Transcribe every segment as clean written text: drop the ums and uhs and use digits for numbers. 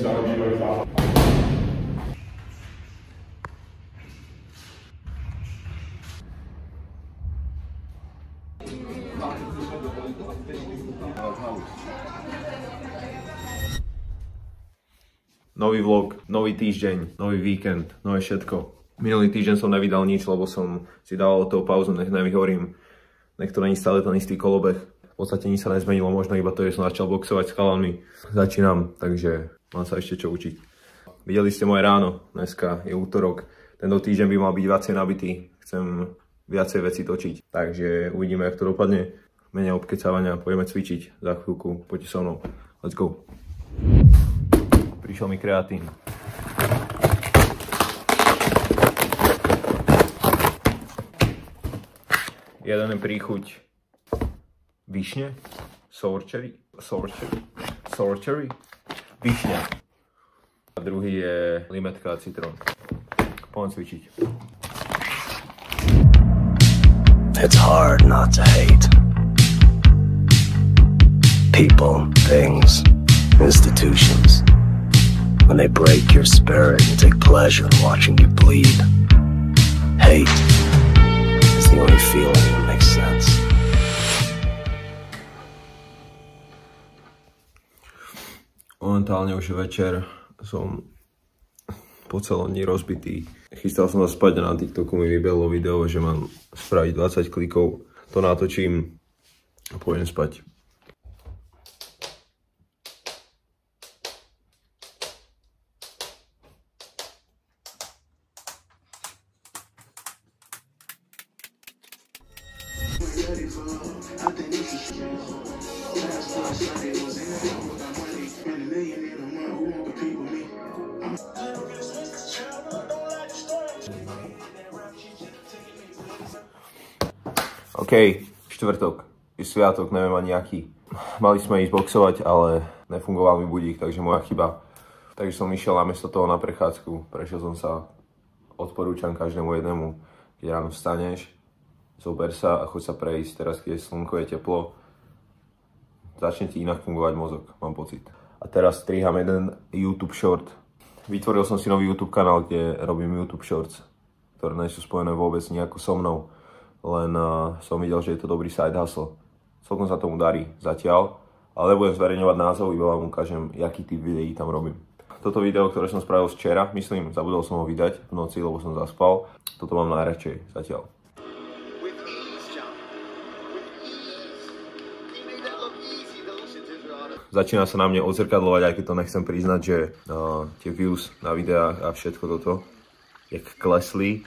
Nový vlog, nový týždeň, nový víkend, nové všetko. Minulý týždeň som nevydal nič, lebo som si dával od toho pauzu, nech nevyhorím. Nech to není stále ten istý kolobeh. V podstate nič sa nezmenilo, možno iba to, že som začal boxovať s chalami. Začínam, takže mám sa ešte čo učiť. Videli ste moje ráno, dneska je útorok. Tento týždeň by mal byť viacej nabitý. Chcem viacej veci točiť, takže uvidíme, jak to dopadne. Menej obkecávania, pôjdeme cvičiť za chvíľku, poďte so mnou. Let's go. Prišiel mi kreatín. Jeden je príchuť višne, sour cherry, višňa. A druhý je limetka a citrón. Poďme cvičiť. It's hard not to hate. People, things, institutions. When they break your spirit and take pleasure in watching you bleed. Hate is the only feeling that makes sense. Momentálne už večer som po celom dni rozbitý. Chystal som sa spať a na TikToku mi vybehlo video, že mám spraviť 20 klikov. To natočím a pôjdem spať. OK, štvrtok, je sviatok, neviem ani aký. Mali sme ísť boxovať, ale nefungoval mi budík, takže moja chyba. Takže som išiel namiesto toho na prechádzku, prešiel som sa, odporúčam každému jednému, keď ráno vstaneš, zober sa a choď sa prejsť, teraz keď je slnko, je teplo, začne ti inak fungovať mozog, mám pocit. A teraz striham jeden YouTube short. Vytvoril som si nový YouTube kanál, kde robím YouTube shorts, ktoré nie sú spojené vôbec nejako so mnou. Len som videl, že je to dobrý side hustle. Celkom sa tomu darí zatiaľ, ale nebudem zverejňovať názov, iba vám ukážem, jaký typ videí tam robím. Toto video, ktoré som spravil včera, myslím, zabudol som ho vydať v noci, lebo som zaspal. Toto mám najradšej zatiaľ. Začína sa na mne odzrkadlovať, aj keď to nechcem priznať, že tie views na videách a všetko toto, jak klesli,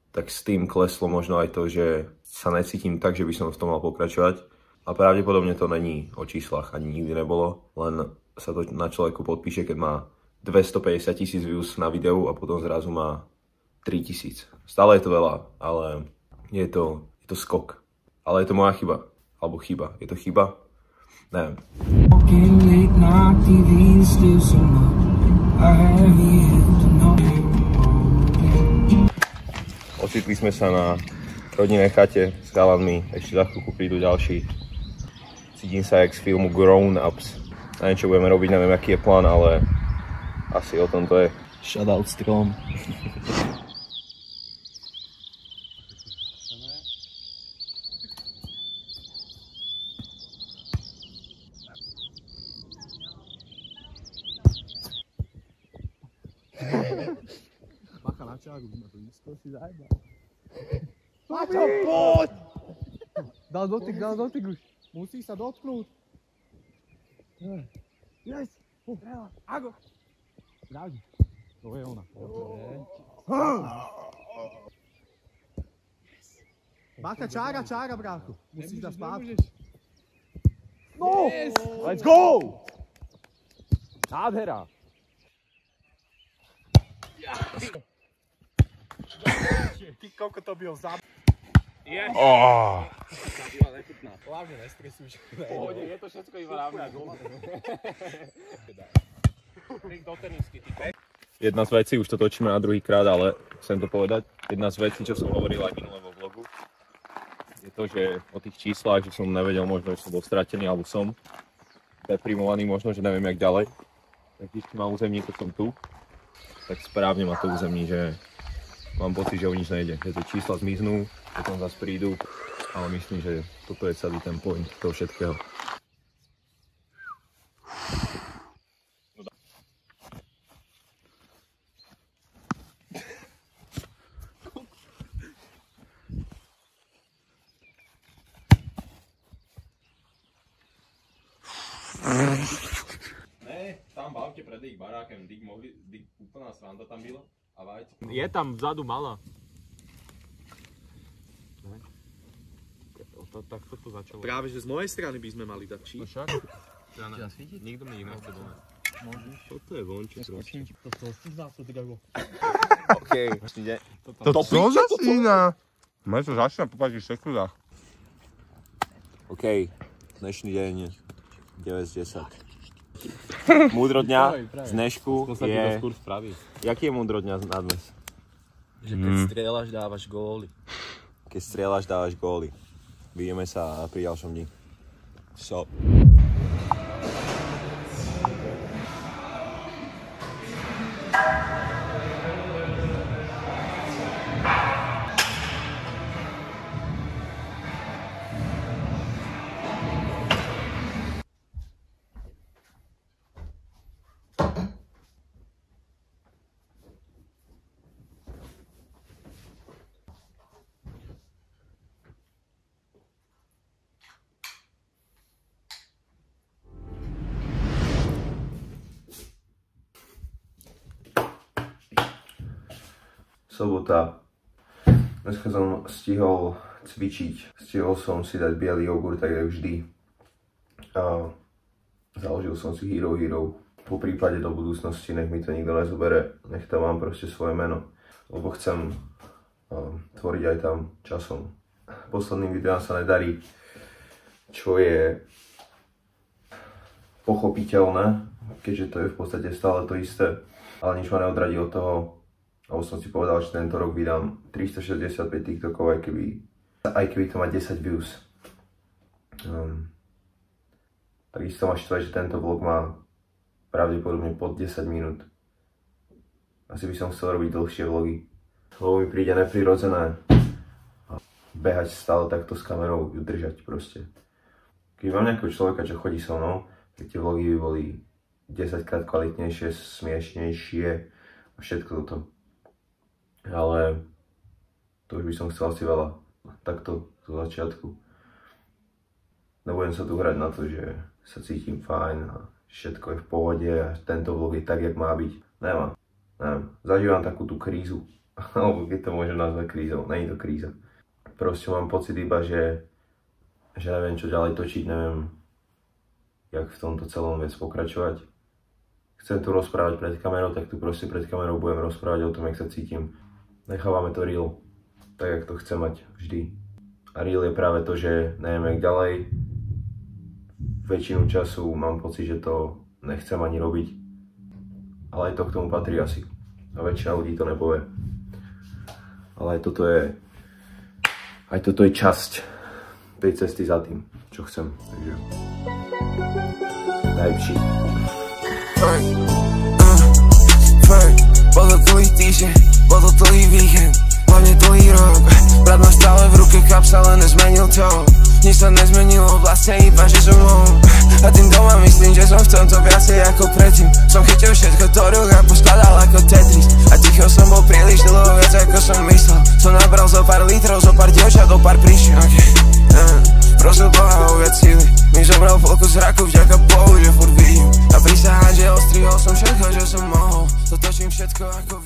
tak s tým kleslo možno aj to, že sa necítim tak, že by som v tom mal pokračovať. A pravdepodobne to není o číslach, ani nikdy nebolo, len sa to na človeku podpíše, keď má 250 000 views na videu a potom zrazu má 3000. Stále je to veľa, ale je to skok. Ale je to moja chyba, alebo chyba. Je to chyba? Neviem. Ocitli sme sa na rodinnej chate s chalanmi, ešte za chvíľku prídu ďalší. Cítim sa jak z filmu Grown Ups. Neviem, čo budeme robiť, neviem, aký je plán, ale asi o tom to je. Shoutout strom. Bacha na čáru, sme to isto si zajebal. Maťo, poď! Dal dotyk už. Musíš sa dotknúť. Yes! Strela, Ago! Zdraví. To je ona. Bacha, čára, brácho. Musíš dať spátku. No! Let's go! Nádhera. Ty koľko to byl za... Yes. Oh. Hlavne nestresuj. Pohode, je to všetko iba rovná gula. Do tenisky, ty. Jedna z vecí, už to točíme na druhý krát, ale chcem to povedať. Jedna z vecí, čo som hovoril aj minulé vo vlogu, je to, že o tých číslach, že som nevedel možno, že som bol stratený, alebo som deprimovaný možno, že neviem jak ďalej. tak když mám uzemní, to som tu, tak správne ma to uzemní, že mám pocit, že o nič nejde. Že tie čísla zmiznú, potom zase prídu, ale myslím, že toto je celý ten point toho všetkého. Tam bavte pred ich barákem, úplná sranda tam byla a vajte. Je tam vzadu malá. Tak to začalo. Práve, že z mojej strany by sme mali dať, či? Však? Nikto mi inak chce dole. Toto je vončo trošku. To si zase drago. Okej. To co začína? Môže to začína po 5 sekundách. Okej, dnešný deň 9 z 10. Múdro dňa z dnešku je... Jaký je múdro dňa na dnes? Že keď strieľaš, dávaš góly. Keď strieľaš, dávaš góly. Vidíme sa pri ďalšom dni. So. Sobota. Dneska som stihol cvičiť. Stihol som si dať biely jogurt, tak jak vždy. A založil som si Hero. Po prípade do budúcnosti nech mi to nikto nezobere. Nech tam mám proste svoje meno. Lebo chcem tvoriť aj tam časom. Posledným videám sa nedarí, čo je pochopiteľné, keďže to je v podstate stále to isté. Ale nič ma neodradí od toho. A už som si povedal, že tento rok vydám 365 TikTokov, aj keby to má 10 views. Takisto ma štve, že tento vlog má pravdepodobne pod 10 minút. Asi by som chcel robiť dlhšie vlogy. Lebo mi príde neprirodzené behať stále takto s kamerou, držať proste. Keď mám nejakého človeka, čo chodí so mnou, tak tie vlogy by boli 10 krát kvalitnejšie, smiešnejšie a všetko toto. Ale to už by som chcel asi veľa. Takto zo začiatku. Nebudem sa tu hrať na to, že sa cítim fajn a všetko je v pohode a tento vlog je tak, jak má byť. Nemám. Zažívam takú tú krízu. Alebo keď to môžem nazvať krízou. Není to kríza. Proste mám pocit iba, že neviem čo ďalej točiť, neviem jak v tomto celom vec pokračovať. Chcem tu rozprávať pred kamerou, tak tu proste pred kamerou budem rozprávať o tom, jak sa cítim. Nechávame to real, tak jak to chcem mať vždy. A real je práve to, že neviem jak ďalej. Väčšinu času mám pocit, že to nechcem ani robiť. Ale aj to k tomu patrí asi. A väčšina ľudí to nepovie. Ale aj toto je časť tej cesty za tým, čo chcem. Takže najlepší. Bol to dlhý týždeň, bol to dlhý víkend, hlavne dlhý rok. Brat má stále v ruke kapsa, len nezmenil to. Nič sa nezmenilo, vlastne iba, že som on. A tým doma myslím, že som v tomto viacej ako predtým. Som chytil všetko do rúk a poskladal ako Tetris. A ticho som bol príliš dlho, viac ako som myslel. Som nabral zo pár litrov, zo pár dievčat, do pár príčin. Prosil Boha o viac síly, mi zobral polku zraku, vďaka Bohu, že furt vidím. A prisahám, že ostrihol som všetko, čo som mohol. Dotočím všetko ako